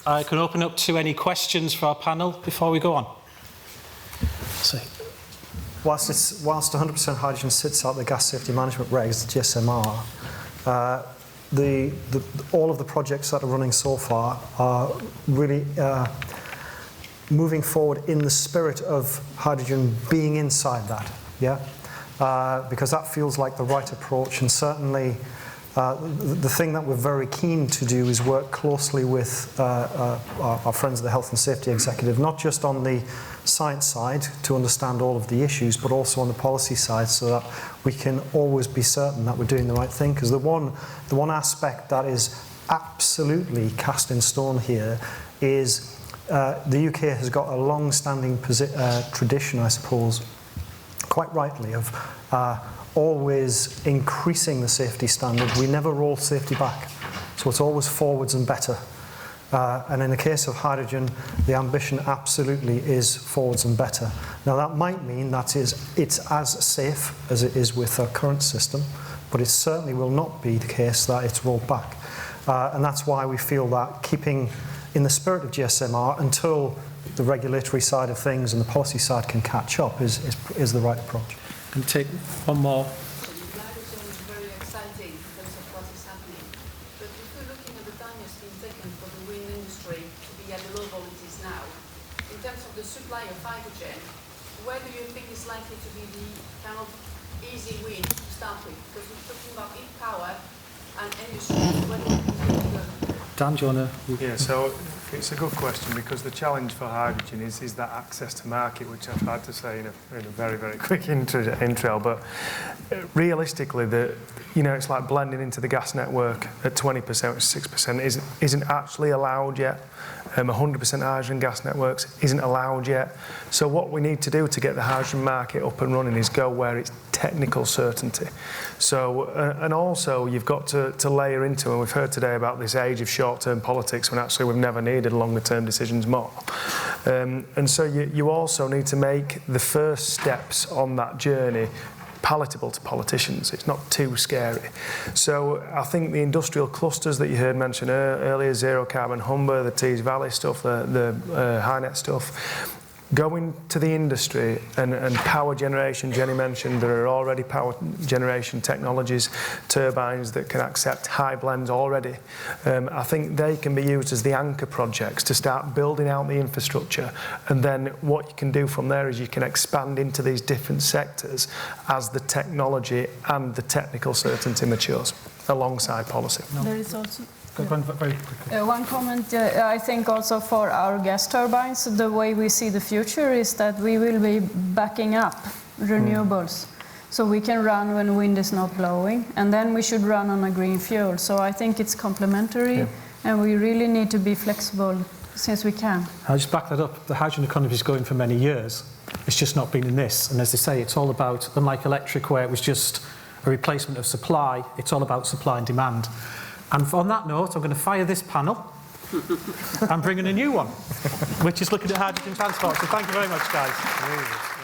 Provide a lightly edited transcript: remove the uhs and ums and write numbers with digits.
I can open up to any questions for our panel before we go on. So, whilst 100% hydrogen sits out the gas safety management regs, the GSMR, all of the projects that are running so far are really moving forward in the spirit of hydrogen being inside that, yeah? Because that feels like the right approach, and certainly the thing that we're very keen to do is work closely with our friends at the Health and Safety Executive, not just on the science side to understand all of the issues, but also on the policy side, so that we can always be certain that we're doing the right thing. Because the one aspect that is absolutely cast in stone here is the UK has got a long-standing tradition, I suppose, quite rightly, of always increasing the safety standard. We never roll safety back, so it's always forwards and better. And in the case of hydrogen, the ambition absolutely is forwards and better. Now that might mean that it's as safe as it is with our current system, but it certainly will not be the case that it's rolled back. And that's why we feel that keeping in the spirit of GSMR until the regulatory side of things and the policy side can catch up is the right approach. Can take one more. Hydrogen is very exciting in terms of what is happening. But if we're looking at the time that's been taken for the wind industry to be at the level it is now, in terms of the supply of hydrogen, where do you think is likely to be the kind of easy win to start with? Because we're talking about heat power and industry, where do you think to go? Dan, do you want to? Yeah, so it's a good question, because the challenge for hydrogen is that access to market, which I've tried to say in a very, very quick intro. But realistically, it's like blending into the gas network at 20% or 6% isn't actually allowed yet. 100% hydrogen gas networks isn't allowed yet. So what we need to do to get the hydrogen market up and running is go where it's technical certainty. So, and also you've got to layer into, and we've heard today about this age of short-term politics when actually we've never needed longer-term decisions more. And so you also need to make the first steps on that journey palatable to politicians. It's not too scary. So I think the industrial clusters that you heard mentioned earlier, zero carbon Humber, the Tees Valley stuff, the HyNet stuff, going to the industry and power generation. Jenny mentioned there are already power generation technologies, turbines that can accept high blends already. I think they can be used as the anchor projects to start building out the infrastructure, and then what you can do from there is you can expand into these different sectors as the technology and the technical certainty matures alongside policy. There is also Very quickly. one comment. I think also for our gas turbines, the way we see the future is that we will be backing up renewables. So we can run when wind is not blowing, and then we should run on a green fuel. So I think it's complementary, and we really need to be flexible since we can. I'll just back that up. The hydrogen economy is going for many years. It's just not been in this. And as they say, it's all about, unlike electric, where it was just a replacement of supply, it's all about supply and demand. And on that note, I'm going to fire this panel and bring in a new one, which is looking at hydrogen transport. So thank you very much, guys.